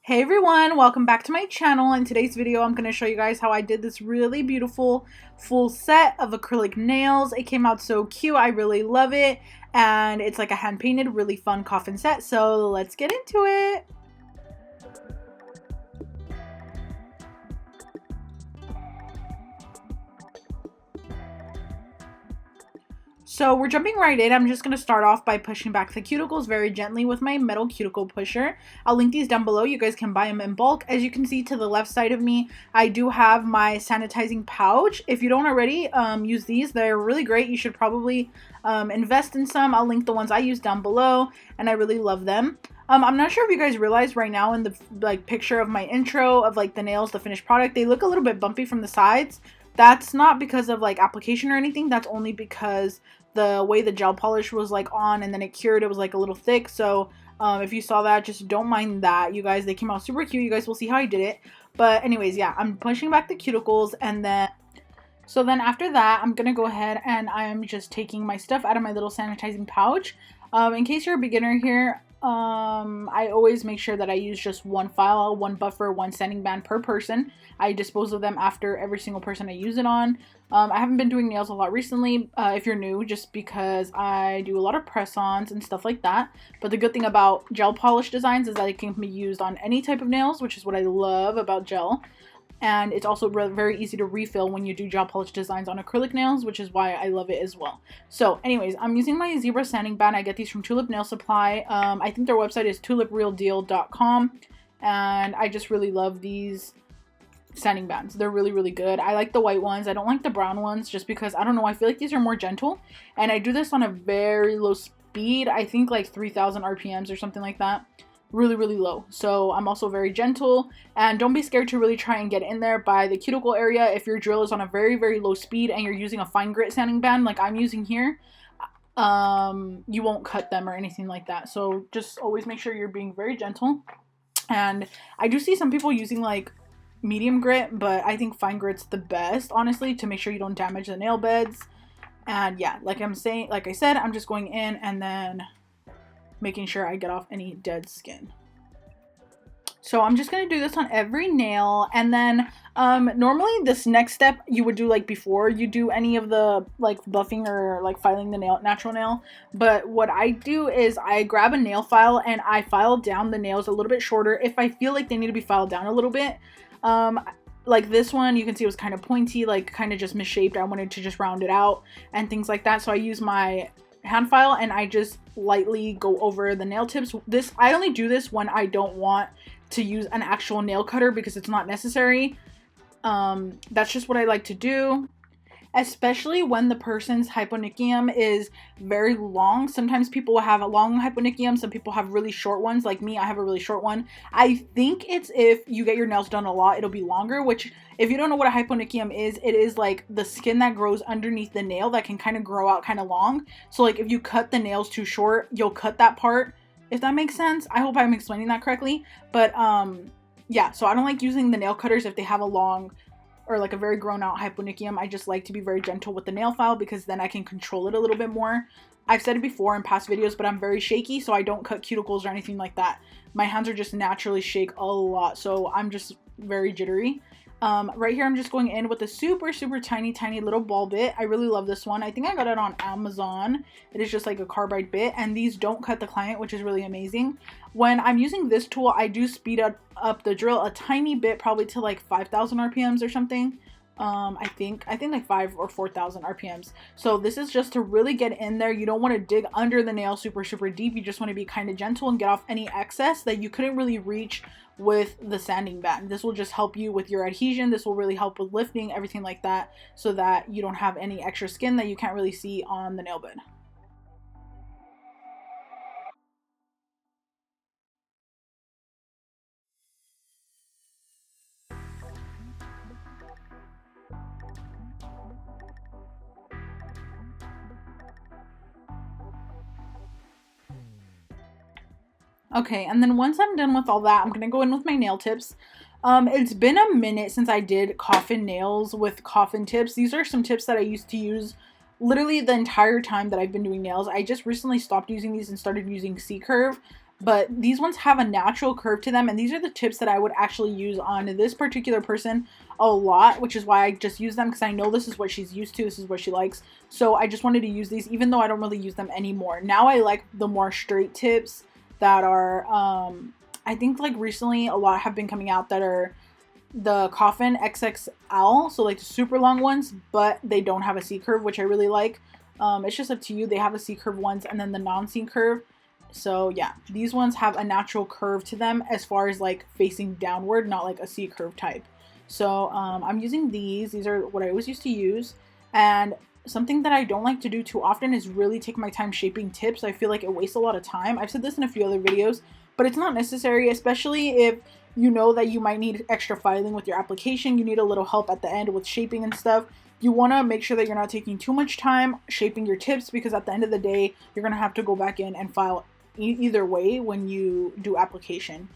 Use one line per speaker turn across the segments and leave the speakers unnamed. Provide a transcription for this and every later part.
Hey everyone, welcome back to my channel. In today's video, I'm going to show you guys how I did this really beautiful full set of acrylic nails. It came out so cute. I really love it. And it's like a hand painted, really fun coffin set. So let's get into it. So we're jumping right in. I'm just going to start off by pushing back the cuticles very gently with my metal cuticle pusher. I'll link these down below. You guys can buy them in bulk. As you can see to the left side of me, I do have my sanitizing pouch. If you don't already, use these. They're really great. You should probably invest in some. I'll link the ones I use down below, and I really love them. I'm not sure if you guys realize right now in the picture of my intro of the nails, the finished product, they look a little bit bumpy from the sides. That's not because of application or anything. That's only because the way the gel polish was on and then it cured, it was a little thick. So if you saw that, just don't mind that, you guys. They came out super cute. You guys will see how I did it. But anyways, yeah, I'm pushing back the cuticles, and then after that, I'm gonna go ahead and I'm just taking my stuff out of my little sanitizing pouch. In case you're a beginner here, I always make sure that I use just one file, one buffer, one sanding band per person. I dispose of them after every single person I use it on. I haven't been doing nails a lot recently, if you're new, just because I do a lot of press-ons and stuff like that. But the good thing about gel polish designs is that it can be used on any type of nails, which is what I love about gel. And it's also very easy to refill when you do gel polish designs on acrylic nails, which is why I love it as well. So anyways, I'm using my zebra sanding band. I get these from Tulip Nail Supply. I think their website is tuliprealdeal.com, and I just really love these sanding bands. They're really good. I like the white ones. I don't like the brown ones just because, I don't know, I feel like these are more gentle, and I do this on a very low speed. I think 3,000 RPMs or something like that. Really low. So I'm also very gentle, and don't be scared to really try and get in there by the cuticle area. If your drill is on a very low speed and you're using a fine grit sanding band like I'm using here, you won't cut them or anything like that. So just always make sure you're being very gentle. And I do see some people using medium grit, but I think fine grit's the best, honestly, to make sure you don't damage the nail beds. And yeah, like I said, I'm just going in and then making sure I get off any dead skin. So I'm just going to do this on every nail, and then normally this next step you would do before you do any of the buffing or filing the natural nail. But what I do is I grab a nail file and I file down the nails a little bit shorter if I feel like they need to be filed down a little bit. Like this one, you can see it was kind of pointy, kind of just misshaped. I wanted to just round it out and things like that. So I use my hand file and I just lightly go over the nail tips. I only do this when I don't want to use an actual nail cutter because it's not necessary. That's just what I like to do, especially when the person's hyponychium is very long. Sometimes people have a long hyponychium, some people have really short ones. Like me, I have a really short one. I think it's if you get your nails done a lot, it'll be longer, which if you don't know what a hyponychium is, it is the skin that grows underneath the nail that can kind of grow out kind of long. So if you cut the nails too short, you'll cut that part, if that makes sense. I hope I'm explaining that correctly. But yeah, so I don't like using the nail cutters if they have a long or a very grown out hyponychium. I just like to be very gentle with the nail file because then I can control it a little bit more. I've said it before in past videos, but I'm very shaky, so I don't cut cuticles or anything like that. My hands are just naturally shake a lot, so I'm just very jittery. Right here I'm just going in with a super tiny little ball bit. I really love this one. I think I got it on Amazon. It is just a carbide bit, and these don't cut the client, which is really amazing. When I'm using this tool, I do speed up the drill a tiny bit, probably to 5,000 RPMs or something. I think 5 or 4,000 RPMs. So this is just to really get in there. You don't want to dig under the nail super deep. You just want to be kind of gentle and get off any excess that you couldn't really reach with the sanding band. This will just help you with your adhesion. This will really help with lifting, everything like that, so that you don't have any extra skin that you can't really see on the nail bed. Okay, and then once I'm done with all that, I'm going to go in with my nail tips. It's been a minute since I did coffin nails with coffin tips. These are some tips that I used to use literally the entire time that I've been doing nails. I just recently stopped using these and started using C-curve. but these ones have a natural curve to them, and these are the tips that I would actually use on this particular person a lot, which is why I just use them, because I know this is what she's used to, this is what she likes. So I just wanted to use these, even though I don't really use them anymore. Now I like the more straight tips that are I think like recently a lot have been coming out that are the Coffin XXL, so like the super long ones, but they don't have a C curve, which I really like. It's just up to you. They have a C curve ones and then the non-C curve. So yeah, these ones have a natural curve to them as far as like facing downward, not like a C curve type. So I'm using these. These are what I always used to use. And something that I don't like to do too often is really take my time shaping tips. I feel like it wastes a lot of time. I've said this in a few other videos, but it's not necessary, especially if you know that you might need extra filing with your application. You need a little help at the end with shaping and stuff. You want to make sure that you're not taking too much time shaping your tips, because at the end of the day, you're going to have to go back in and file either way when you do application.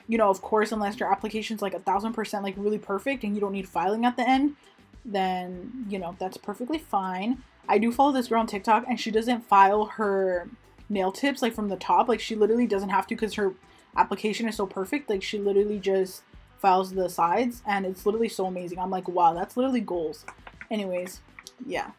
You know, of course, unless your application's like 1000% like really perfect and you don't need filing at the end, then, you know, that's perfectly fine. I do follow this girl on TikTok, and she doesn't file her nail tips like from the top. Like, she literally doesn't have to because her application is so perfect. Like, she literally just files the sides, and it's literally so amazing. I'm like, wow, that's literally goals. Anyways, yeah.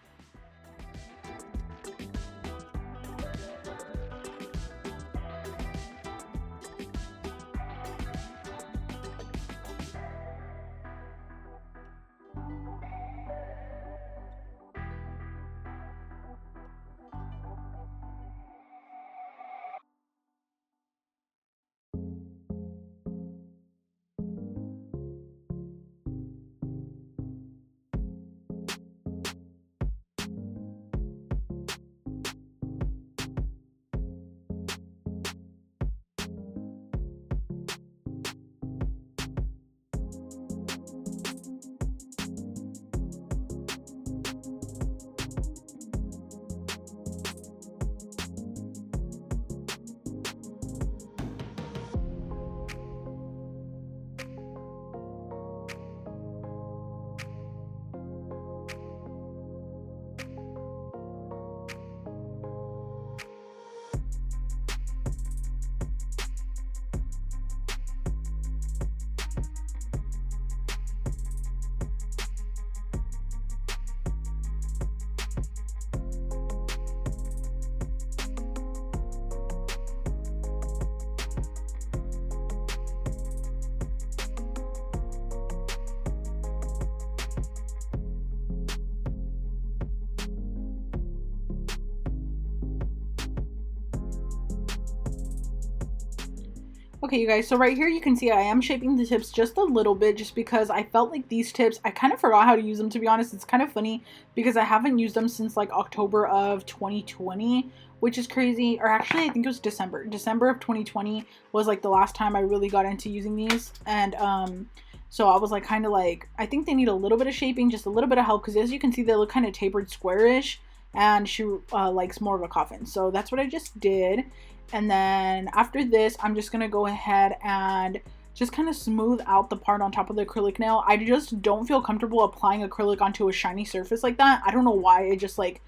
Okay, you guys, so right here you can see I am shaping the tips just a little bit, just because I felt like these tips, I kind of forgot how to use them, to be honest. It's kind of funny because I haven't used them since like October of 2020, which is crazy. Or actually, I think it was December. December of 2020 was like the last time I really got into using these. And so I was like kind of like, I think they need a little bit of shaping, just a little bit of help, because as you can see, they look kind of tapered squarish, and she likes more of a coffin. So that's what I just did. And then after this, I'm just gonna go ahead and just kind of smooth out the part on top of the acrylic nail. I just don't feel comfortable applying acrylic onto a shiny surface like that. I don't know why. It just like,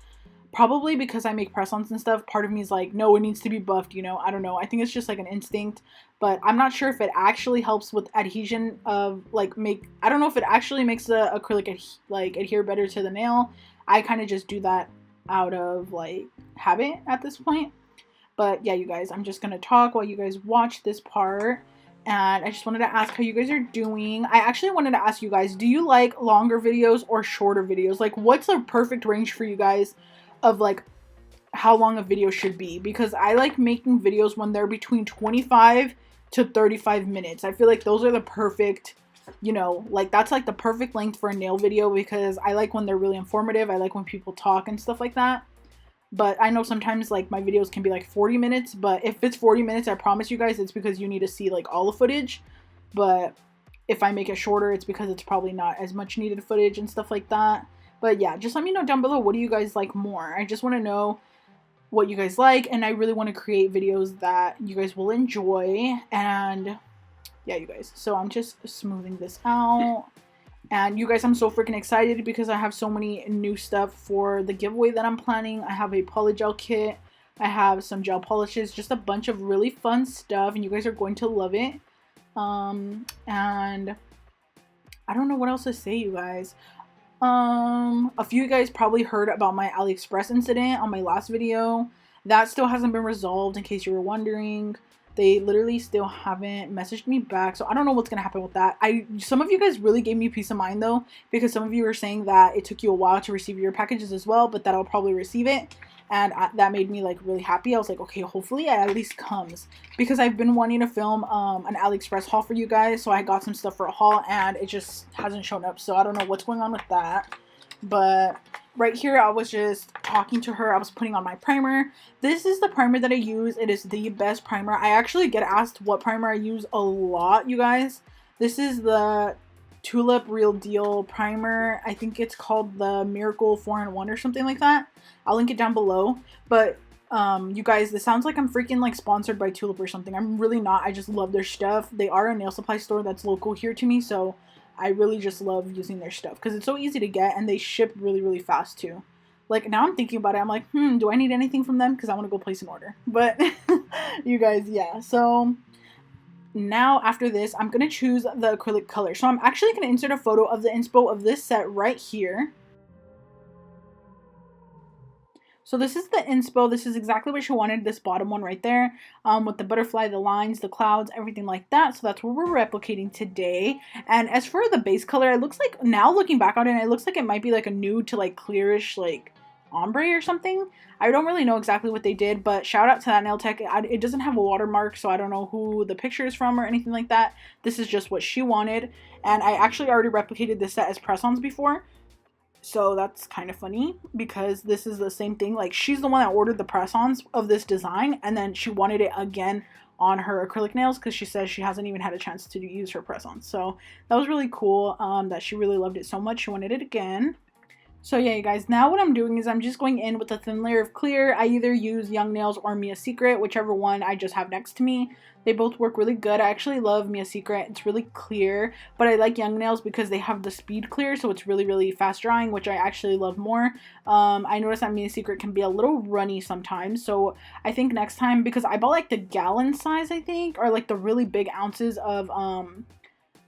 probably because I make press-ons and stuff, part of me is like, no, it needs to be buffed, you know? I don't know. I think it's just like an instinct, but I'm not sure if it actually helps with adhesion of like I don't know if it actually makes the acrylic adhere better to the nail. I kind of just do that out of like habit at this point. But yeah, you guys, I'm just gonna talk while you guys watch this part. And I just wanted to ask how you guys are doing. I actually wanted to ask you guys, do you like longer videos or shorter videos? Like, what's a perfect range for you guys of like how long a video should be? Because I like making videos when they're between 25 to 35 minutes. I feel like those are the perfect, you know, like that's like the perfect length for a nail video, because I like when they're really informative. I like when people talk and stuff like that. But I know sometimes like my videos can be like 40 minutes, but if it's 40 minutes, I promise you guys it's because you need to see like all the footage. But if I make it shorter, it's because it's probably not as much needed footage and stuff like that. But yeah, just let me know down below, what do you guys like more? I just want to know what you guys like, and I really want to create videos that you guys will enjoy. And yeah, you guys, so I'm just smoothing this out. And you guys, I'm so freaking excited because I have so many new stuff for the giveaway that I'm planning. I have a polygel kit I have some gel polishes, just a bunch of really fun stuff, and you guys are going to love it. And I don't know what else to say, you guys. A few of you guys probably heard about my AliExpress incident on my last video. That still hasn't been resolved, in case you were wondering. They literally still haven't messaged me back, so I don't know what's gonna happen with that. Some of you guys really gave me peace of mind though, because some of you were saying that it took you a while to receive your packages as well, but that I'll probably receive it, and that made me like really happy. I was like, okay, hopefully it at least comes, because I've been wanting to film an AliExpress haul for you guys, so I got some stuff for a haul and it just hasn't shown up, so I don't know what's going on with that. But right here, I was just talking to her. I was putting on my primer. This is the primer that I use. It is the best primer. I actually get asked what primer I use a lot, you guys. This is the Tulip Real Deal primer. I think it's called the Miracle 4-in-1 or something like that. I'll link it down below. But you guys, this sounds like I'm freaking like sponsored by Tulip or something. I'm really not. I just love their stuff. They are a nail supply store that's local here to me, so I really just love using their stuff because it's so easy to get and they ship really, really fast too. Like, now I'm thinking about it, I'm like, do I need anything from them? Because I want to go place an order. But you guys, yeah. So now after this, I'm going to choose the acrylic color. So I'm actually going to insert a photo of the inspo of this set right here. So this is the inspo. This is exactly what she wanted, this bottom one right there, with the butterfly, the lines, the clouds, everything like that. So that's what we're replicating today. And as for the base color, it looks like, now looking back on it, it looks like it might be like a nude to like clearish like ombre or something. I don't really know exactly what they did, but shout out to that nail tech. It doesn't have a watermark, so I don't know who the picture is from or anything like that. This is just what she wanted. And I actually already replicated this set as press-ons before. So that's kind of funny because this is the same thing. Like, she's the one that ordered the press-ons of this design, and then she wanted it again on her acrylic nails because she says she hasn't even had a chance to use her press-ons. So that was really cool, that she really loved it so much she wanted it again. So yeah, you guys, now what I'm doing is I'm just going in with a thin layer of clear. I either use Young Nails or Mia Secret, whichever one I just have next to me. They both work really good. I actually love Mia Secret. It's really clear, but I like Young Nails because they have the speed clear, so it's really, really fast drying, which I actually love more. I noticed that Mia Secret can be a little runny sometimes, so I think next time, because I bought like the gallon size, I think, or like the really big ounces of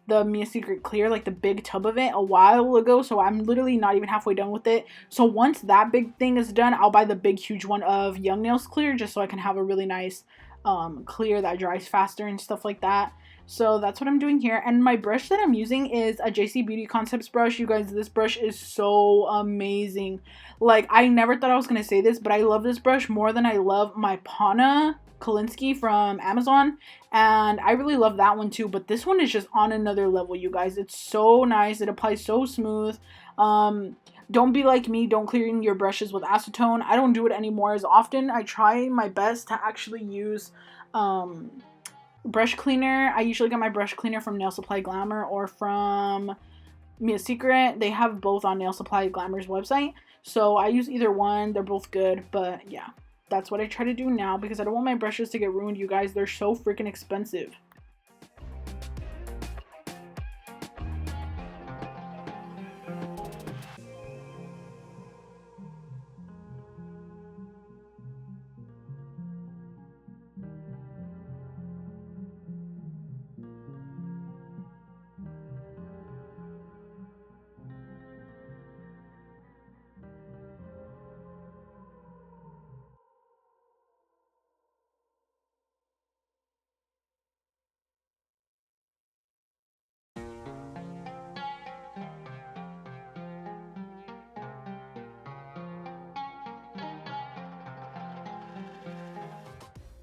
the Mia Secret clear, like the big tub of it, a while ago, so I'm literally not even halfway done with it. So once that big thing is done, I'll buy the big huge one of Young Nails clear, just so I can have a really nice clear that dries faster and stuff like that. So that's what I'm doing here. And my brush that I'm using is a JC Beauty Concepts brush. You guys, this brush is so amazing. Like, I never thought I was gonna say this, but I love this brush more than I love my Pana Kolinsky from Amazon, and I really love that one too, but this one is just on another level, you guys. It's so nice. It applies so smooth. Don't be like me. Don't clean your brushes with acetone. I don't do it anymore as often. I try my best to actually use brush cleaner. I usually get my brush cleaner from Nail Supply Glamour or from Mia Secret. They have both on Nail Supply Glamour's website, so I use either one. They're both good, but yeah, that's what I try to do now because I don't want my brushes to get ruined, you guys. They're so freaking expensive.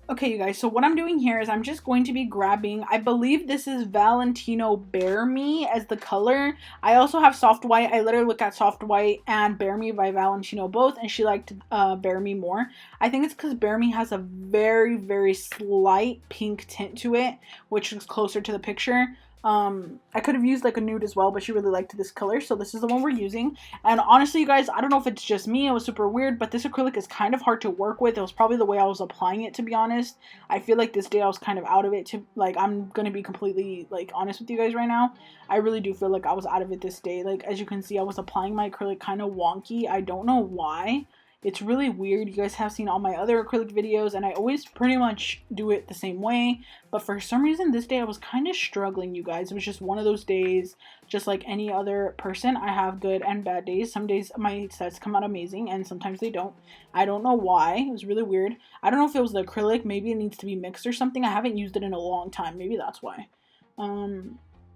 Okay, you guys, so what I'm doing here is I'm just going to be grabbing, I believe this is Valentino Bear Me as the color. I also have Soft White. I literally look at Soft White and Bear Me by Valentino both, and she liked Bear Me more. I think it's because Bear Me has a very, very slight pink tint to it, which is closer to the picture. I could have used like a nude as well, but she really liked this color, so this is the one we're using. And honestly, you guys, I don't know if it's just me, it was super weird, but this acrylic is kind of hard to work with. It was probably the way I was applying it, to be honest. I feel like this day I was kind of out of it, like, I'm gonna be completely like honest with you guys right now. I really do feel like I was out of it this day. Like, as you can see, I was applying my acrylic kind of wonky. I don't know why. It's really weird. You guys have seen all my other acrylic videos, and I always pretty much do it the same way. But for some reason, this day I was kind of struggling, you guys. It was just one of those days, just like any other person. I have good and bad days. Some days my sets come out amazing, and sometimes they don't. I don't know why. It was really weird. I don't know if it was the acrylic. Maybe it needs to be mixed or something. I haven't used it in a long time. Maybe that's why.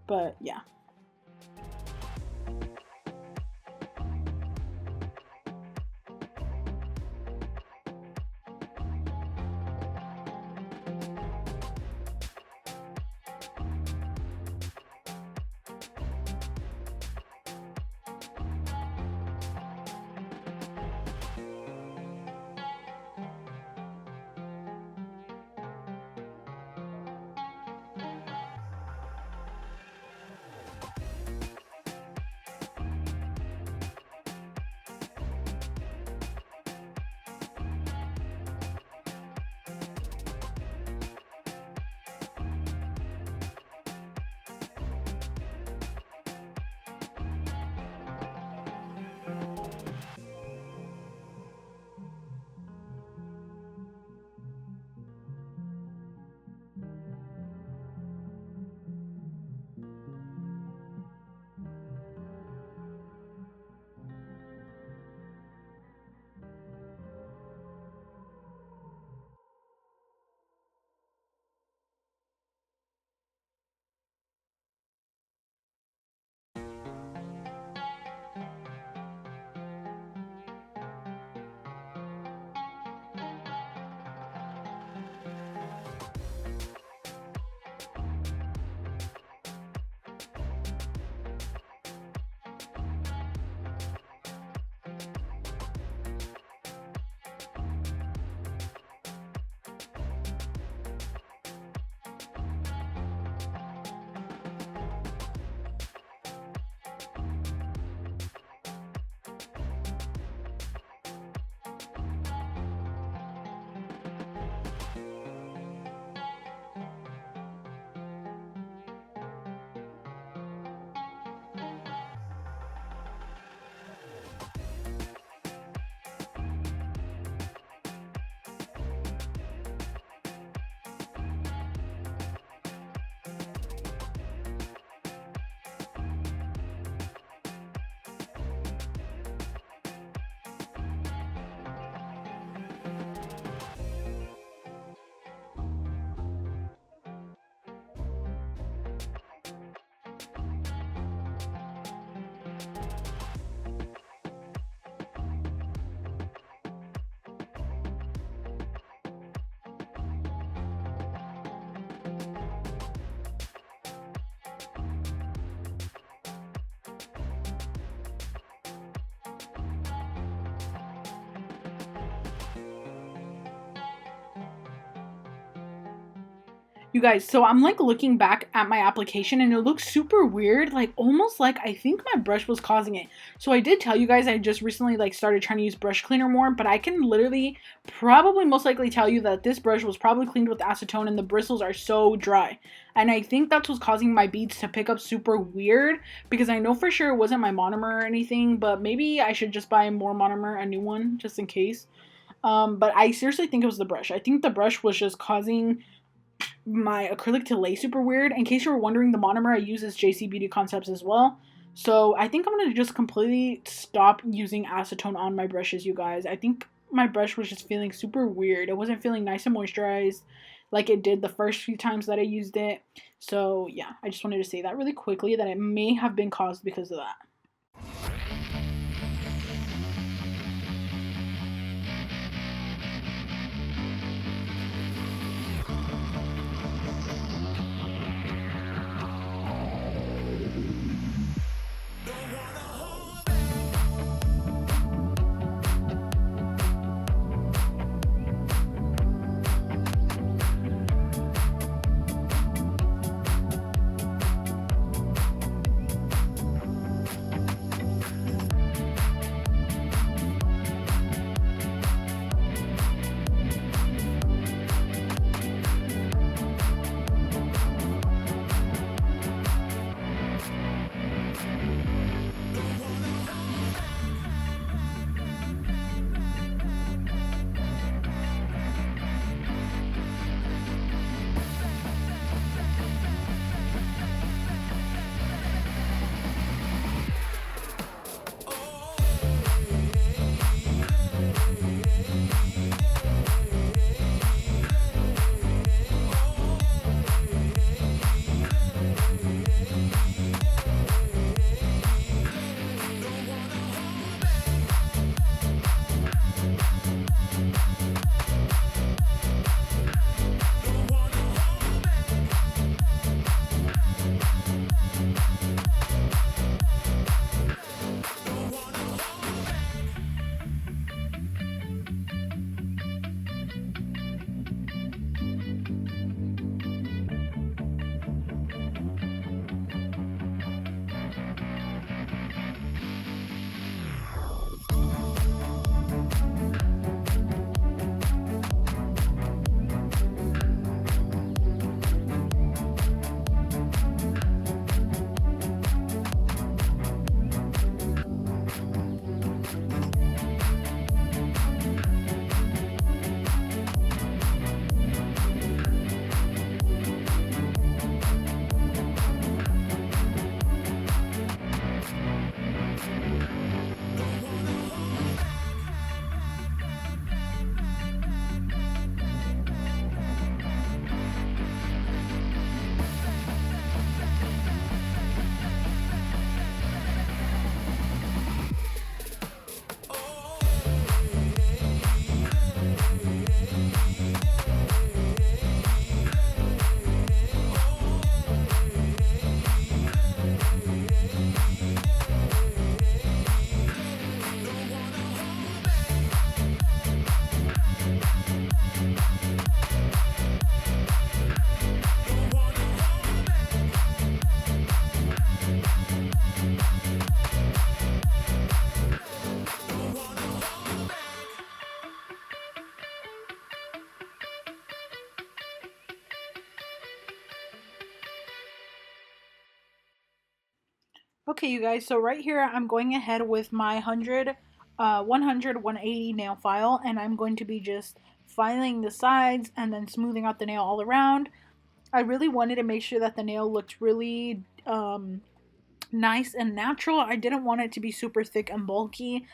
But yeah. You guys, so I'm like looking back at my application and it looks super weird, like almost like I think my brush was causing it. So I did tell you guys I just recently like started trying to use brush cleaner more, but I can literally probably most likely tell you that this brush was probably cleaned with acetone and the bristles are so dry. And I think that's what's causing my beads to pick up super weird, because I know for sure it wasn't my monomer or anything, but maybe I should just buy more monomer, a new one, just in case. But I seriously think it was the brush. I think the brush was just causing my acrylic to lay super weird. In case you were wondering, the monomer I use is JC Beauty Concepts as well. So I think I'm going to just completely stop using acetone on my brushes, you guys. I think my brush was just feeling super weird. It wasn't feeling nice and moisturized like it did the first few times that I used it. So yeah, I just wanted to say that really quickly, that it may have been caused because of that. Okay, you guys, so right here I'm going ahead with my 180 nail file, and I'm going to be just filing the sides and then smoothing out the nail all around. I really wanted to make sure that the nail looked really nice and natural. I didn't want it to be super thick and bulky,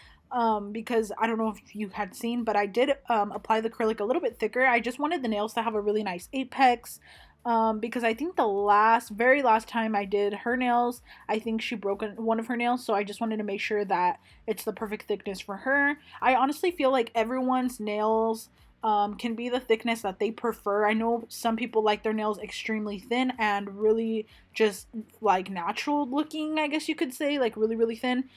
because I don't know if you had seen, but I did apply the acrylic a little bit thicker. I just wanted the nails to have a really nice apex, because I think the very last time I did her nails, I think she broke one of her nails, so I just wanted to make sure that it's the perfect thickness for her. I honestly feel like everyone's nails can be the thickness that they prefer. I know some people like their nails extremely thin and really just like natural looking, I guess you could say, like really, really thin.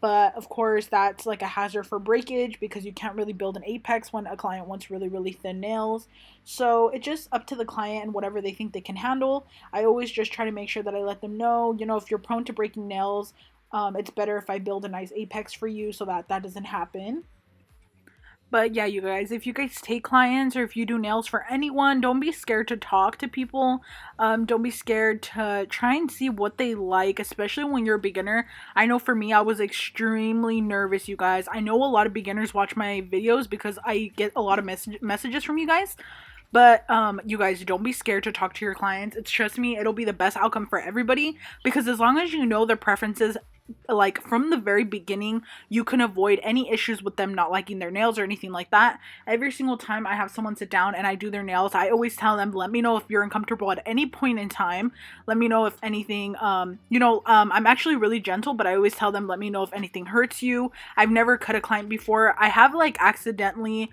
But of course, that's like a hazard for breakage because you can't really build an apex when a client wants really, really thin nails. So it's just up to the client and whatever they think they can handle. I always just try to make sure that I let them know, if you're prone to breaking nails, it's better if I build a nice apex for you so that that doesn't happen. But yeah, you guys, if you guys take clients or if you do nails for anyone, don't be scared to talk to people. Don't be scared to try and see what they like, especially when you're a beginner. I know for me, I was extremely nervous, you guys. I know a lot of beginners watch my videos because I get a lot of messages from you guys. But you guys, don't be scared to talk to your clients. It's, trust me, it'll be the best outcome for everybody, because as long as you know their preferences, like from the very beginning, you can avoid any issues with them not liking their nails or anything like that. Every single time I have someone sit down and I do their nails, I always tell them, let me know if you're uncomfortable at any point in time. Let me know if anything, I'm actually really gentle, but I always tell them, let me know if anything hurts you. I've never cut a client before. I have like accidentally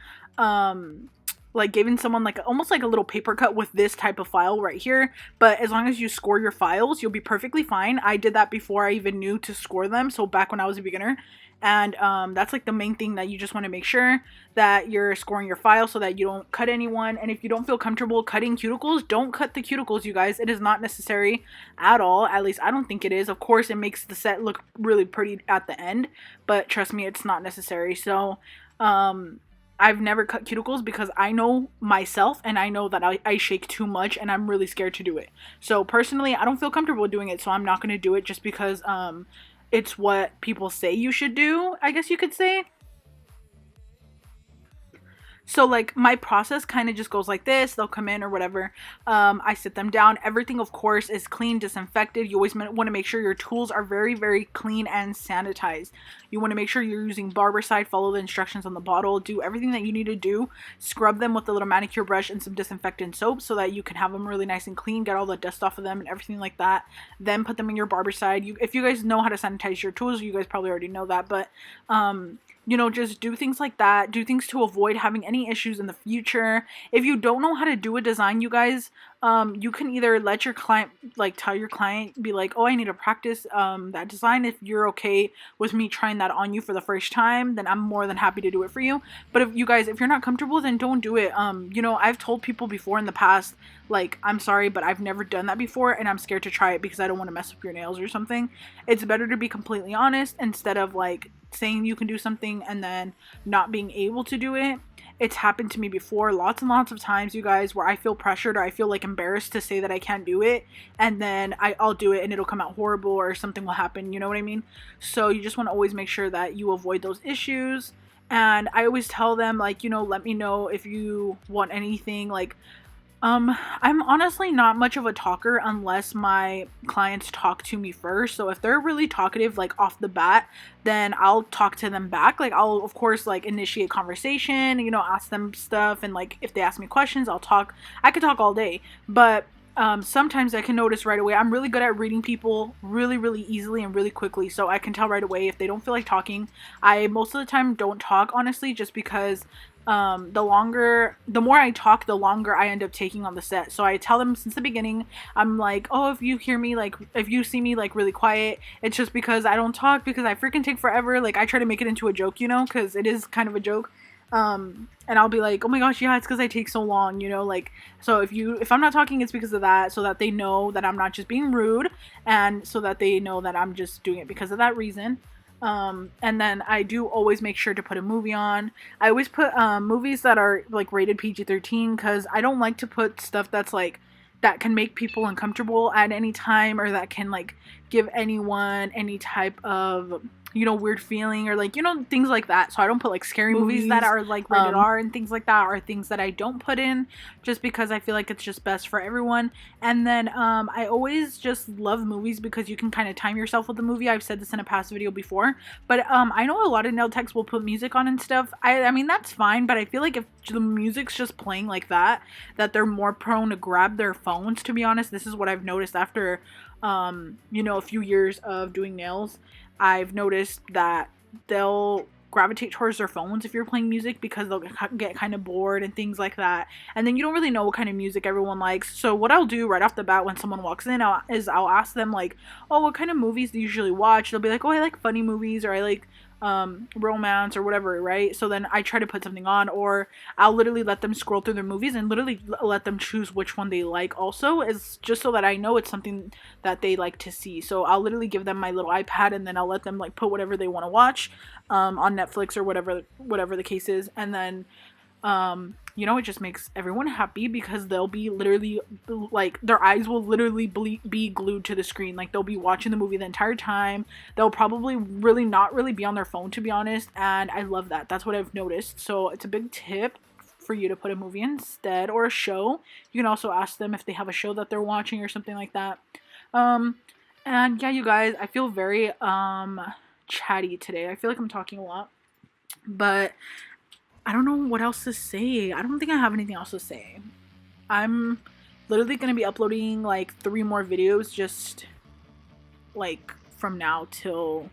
like giving someone like almost like a little paper cut with this type of file right here, but as long as you score your files, you'll be perfectly fine. I did that before I even knew to score them, so back when I was a beginner. And that's like the main thing, that you just want to make sure that you're scoring your file so that you don't cut anyone. And if you don't feel comfortable cutting cuticles, don't cut the cuticles, you guys. It is not necessary at all. At least I don't think it is. Of course, it makes the set look really pretty at the end, but trust me, it's not necessary. So I've never cut cuticles because I know myself and I know that I shake too much and I'm really scared to do it. So personally, I don't feel comfortable doing it, so I'm not going to do it just because it's what people say you should do, I guess you could say. So like my process kind of just goes like this. They'll come in or whatever. I sit them down. Everything, of course, is clean, disinfected. You always want to make sure your tools are very, very clean and sanitized. You want to make sure you're using Barbicide. Follow the instructions on the bottle. Do everything that you need to do. Scrub them with a little manicure brush and some disinfectant soap so that you can have them really nice and clean. Get all the dust off of them and everything like that. Then put them in your Barbicide. If you guys know how to sanitize your tools, you guys probably already know that. But just do things like that. Do things to avoid having any issues in the future. If you don't know how to do a design, you guys, you can either let your client, like tell your client, be like, oh, I need to practice that design. If you're okay with me trying that on you for the first time, then I'm more than happy to do it for you. But if you're not comfortable, then don't do it. I've told people before in the past, like, I'm sorry, but I've never done that before and I'm scared to try it because I don't want to mess up your nails or something. It's better to be completely honest instead of like saying you can do something and then not being able to do it. It's happened to me before lots and lots of times, you guys, where I feel pressured or I feel like embarrassed to say that I can't do it, and then I'll do it and it'll come out horrible or something will happen, you know what I mean? So you just want to always make sure that you avoid those issues. And I always tell them, like, let me know if you want anything. Like, I'm honestly not much of a talker unless my clients talk to me first. So if they're really talkative, like off the bat, then I'll talk to them back. Like, I'll of course like initiate conversation, ask them stuff, and like if they ask me questions, I'll talk. I could talk all day, but sometimes I can notice right away. I'm really good at reading people really, really easily and really quickly, so I can tell right away if they don't feel like talking. I most of the time don't talk, honestly, just because the more I talk, the longer I end up taking on the set. So I tell them since the beginning, I'm like, oh, if you see me like really quiet, it's just because I don't talk, because I freaking take forever. Like, I try to make it into a joke, because it is kind of a joke. And I'll be like, oh my gosh, yeah, it's because I take so long, like, so if I'm not talking, it's because of that, so that they know that I'm not just being rude, and so that they know that I'm just doing it because of that reason. And then I do always make sure to put a movie on. I always put movies that are like rated PG-13, because I don't like to put stuff that's like that can make people uncomfortable at any time, or that can like give anyone any type of, you know, weird feeling, or like, you know, things like that. So I don't put like scary movies that are like rated R and things like that, are things that I don't put in, just because I feel like it's just best for everyone. And then I always just love movies because you can kind of time yourself with the movie. I've said this in a past video before, but I know a lot of nail techs will put music on and stuff. I mean, that's fine, but I feel like if the music's just playing like that they're more prone to grab their phones, to be honest. This is what I've noticed after you know, a few years of doing nails. I've noticed that they'll gravitate towards their phones if you're playing music, because they'll get kind of bored and things like that. And then you don't really know what kind of music everyone likes. So what I'll do right off the bat when someone walks in is I'll ask them like, oh, what kind of movies do you usually watch? They'll be like, oh, I like funny movies, or I like romance or whatever, right? So then I try to put something on, or I'll literally let them scroll through their movies and literally let them choose which one they like also, is just so that I know it's something that they like to see. So I'll literally give them my little iPad, and then I'll let them like put whatever they want to watch on Netflix or whatever the case is. And then you know, it just makes everyone happy, because they'll be literally like, their eyes will literally be glued to the screen. Like, they'll be watching the movie the entire time. They'll probably not really be on their phone, to be honest. And I love that. That's what I've noticed. So it's a big tip for you to put a movie instead, or a show. You can also ask them if they have a show that they're watching or something like that. And yeah, you guys, I feel very chatty today. I feel like I'm talking a lot, but I don't know what else to say. I don't think I have anything else to say. I'm literally going to be uploading like 3 more videos just like from now till,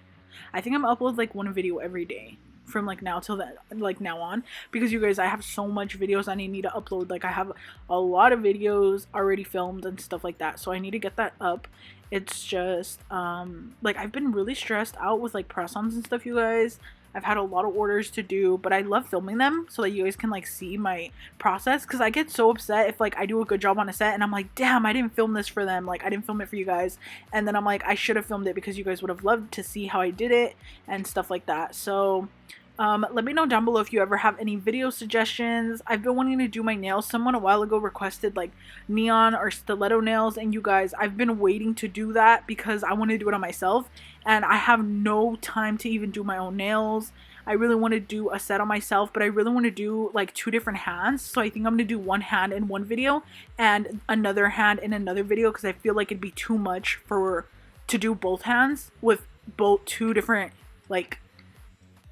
I think I'm going to upload like 1 video every day from like now till that, like now on, because you guys, I have so much videos I need to upload. Like, I have a lot of videos already filmed and stuff like that, so I need to get that up. It's just like, I've been really stressed out with like press-ons and stuff, you guys. I've had a lot of orders to do, but I love filming them so that you guys can like see my process, because I get so upset if like I do a good job on a set and I'm like, damn, I didn't film this for them, like I didn't film it for you guys, and then I'm like, I should have filmed it because you guys would have loved to see how I did it and stuff like that. So let me know down below if you ever have any video suggestions. I've been wanting to do my nails. Someone a while ago requested like neon or stiletto nails, and you guys, I've been waiting to do that because I want to do it on myself, and I have no time to even do my own nails. I really want to do a set on myself, but I really want to do like 2 different hands. So I think I'm going to do one hand in one video and another hand in another video, because I feel like it'd be too much to do both hands with both 2 different like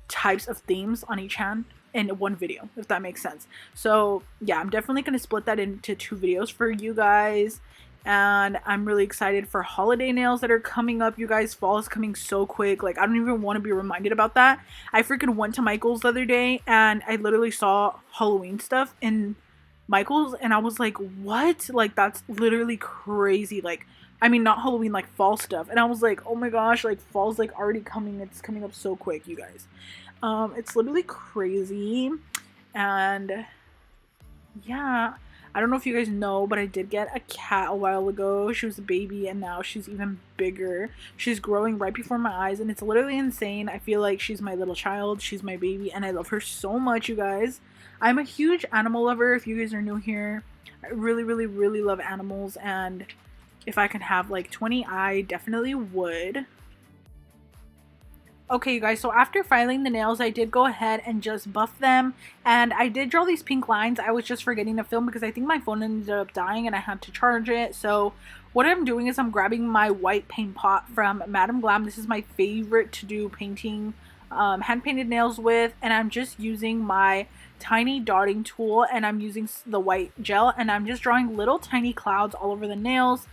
types of themes on each hand in one video, if that makes sense. So yeah, I'm definitely going to split that into 2 videos for you guys. And I'm really excited for holiday nails that are coming up, you guys. Fall is coming so quick. Like, I don't even want to be reminded about that. I freaking went to Michael's the other day and I literally saw Halloween stuff in Michael's, and I was like, what? Like, that's literally crazy. Like, I mean, not Halloween, like fall stuff. And I was like, oh my gosh, like fall's like already coming. It's coming up so quick, you guys. It's literally crazy. And yeah, I don't know if you guys know, but I did get a cat a while ago. She was a baby, and now she's even bigger. She's growing right before my eyes, and it's literally insane. I feel like she's my little child. She's my baby, and I love her so much, you guys. I'm a huge animal lover. If you guys are new here, I really, really, really love animals, and if I can have like 20, I definitely would. Okay, you guys, so after filing the nails, I did go ahead and just buff them, and I did draw these pink lines. I was just forgetting to film because I think my phone ended up dying and I had to charge it. So what I'm doing is I'm grabbing my white paint pot from Madam Glam. This is my favorite to do painting hand painted nails with, and I'm just using my tiny dotting tool, and I'm using the white gel, and I'm just drawing little tiny clouds all over the nails.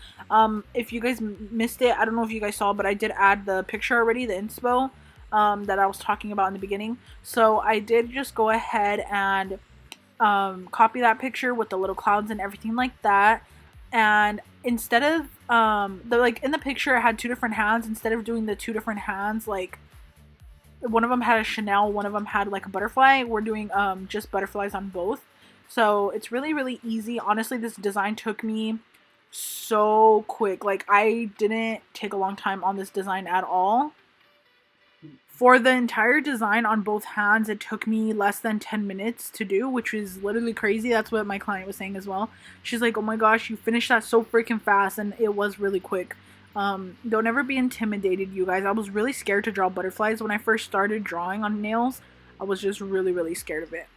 If you guys missed it, I don't know if you guys saw, but I did add the picture already, the inspo that I was talking about in the beginning. So I did just go ahead and copy that picture with the little clouds and everything like that. And instead of in the picture I had 2 different hands. Instead of doing the 2 different hands, like one of them had a Chanel, one of them had like a butterfly, we're doing just butterflies on both. So it's really, really easy. Honestly, this design took me so quick. Like, I didn't take a long time on this design at all. For the entire design on both hands, it took me less than 10 minutes to do, which is literally crazy. That's what my client was saying as well. She's like, oh my gosh, you finished that so freaking fast, and it was really quick. Don't ever be intimidated, you guys. I was really scared to draw butterflies when I first started drawing on nails. I was just really, really scared of it.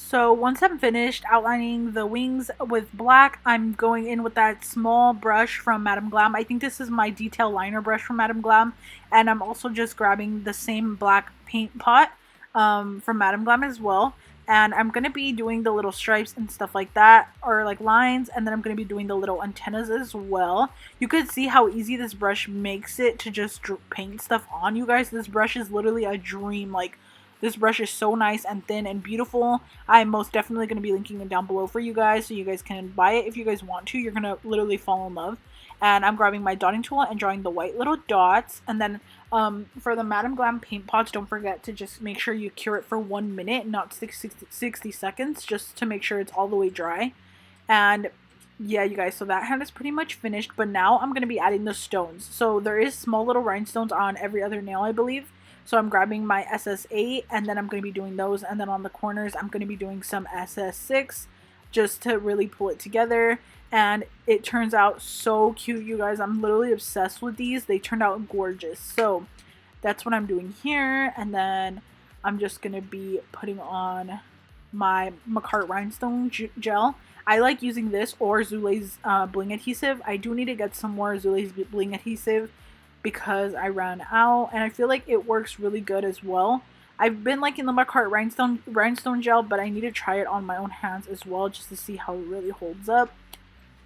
So once I'm finished outlining the wings with black, I'm going in with that small brush from Madame Glam. I think this is my detail liner brush from Madame Glam. And I'm also just grabbing the same black paint pot from Madame Glam as well. And I'm going to be doing the little stripes and stuff like that, or like lines. And then I'm going to be doing the little antennas as well. You could see how easy this brush makes it to just paint stuff on, you guys. This brush is literally a dream. Like, this brush is so nice and thin and beautiful. I'm most definitely going to be linking it down below for you guys so you guys can buy it if you guys want to. You're going to literally fall in love. And I'm grabbing my dotting tool and drawing the white little dots. And then for the Madame Glam paint pots, don't forget to just make sure you cure it for 1 minute, not 60 seconds, just to make sure it's all the way dry. And yeah, you guys, so that hand is pretty much finished. But now I'm going to be adding the stones. So there is small little rhinestones on every other nail, I believe. So I'm grabbing my SS8 and then I'm going to be doing those. And then on the corners, I'm going to be doing some SS6 just to really pull it together. And it turns out so cute, you guys. I'm literally obsessed with these. They turned out gorgeous. So that's what I'm doing here. And then I'm just going to be putting on my MAKARTT rhinestone gel. I like using this or Zule's bling adhesive. I do need to get some more Zule's bling adhesive because I ran out, and I feel like it works really good as well. I've been liking the MAKARTT rhinestone gel, but I need to try it on my own hands as well just to see how it really holds up.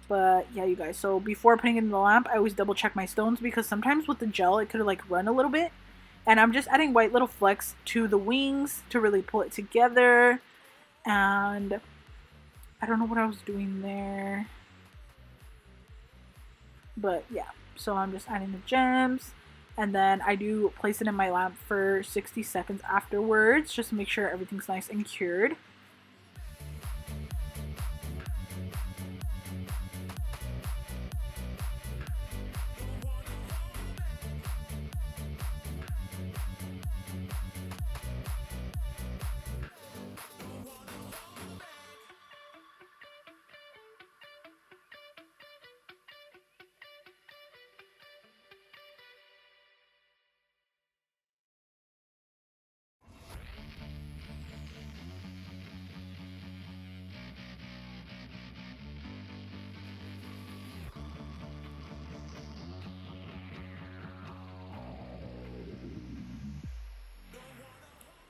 But yeah, you guys, so before putting it in the lamp, I always double check my stones because sometimes with the gel it could like run a little bit. And I'm just adding white little flecks to the wings to really pull it together. And I don't know what I was doing there, but yeah. So I'm just adding the gems, and then I do place it in my lamp for 60 seconds afterwards just to make sure everything's nice and cured.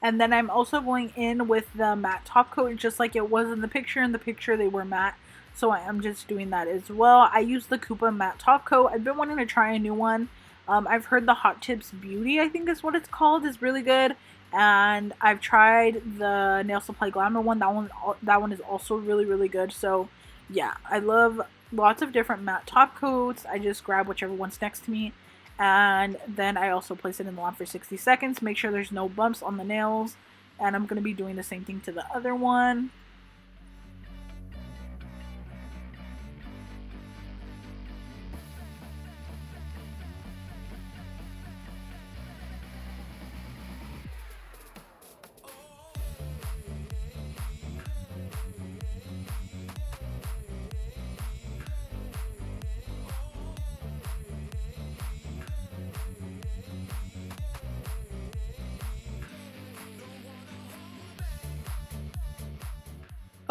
And then I'm also going in with the matte top coat just like it was in the picture. In the picture they were matte, so I am just doing that as well. I use the Koopa matte top coat. I've been wanting to try a new one. I've heard the Hot Tips Beauty, I think is what it's called, is really good. And I've tried the Nail Supply Glamour one. That one is also really, really good. So yeah, I love lots of different matte top coats. I just grab whichever one's next to me. And then I also place it in the lamp for 60 seconds. Make sure there's no bumps on the nails. And I'm going to be doing the same thing to the other one.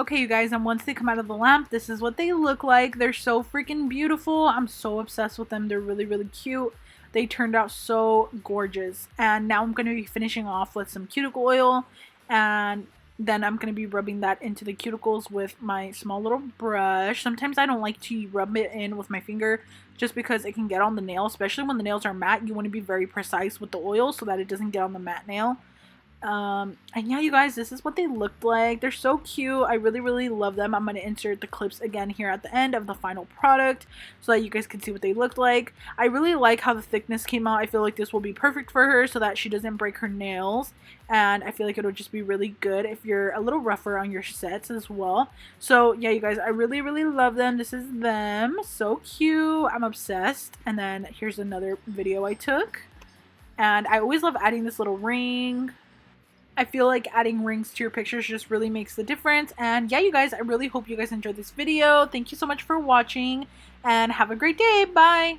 Okay, you guys, and once they come out of the lamp, this is what they look like. They're so freaking beautiful. I'm so obsessed with them. They're really, really cute. They turned out so gorgeous. And now I'm going to be finishing off with some cuticle oil. And Then I'm going to be rubbing that into the cuticles with my small little brush. Sometimes I don't like to rub it in with my finger just because it can get on the nail, especially when the nails are matte. You want to be very precise with the oil so that it doesn't get on the matte nail. And yeah, you guys, this is what they looked like. They're so cute. I really love them. I'm going to insert the clips again here at the end of the final product so that you guys can see what they looked like. I really like how the thickness came out. I feel like this will be perfect for her so that she doesn't break her nails, and I feel like it'll just be really good if you're a little rougher on your sets as well. So yeah, you guys, I really love them. This is them. So cute. I'm obsessed. And then here's another video I took, and I always love adding this little ring. I feel like adding rings to your pictures just really makes the difference. And yeah, you guys, I really hope you guys enjoyed this video. Thank you so much for watching and have a great day. Bye!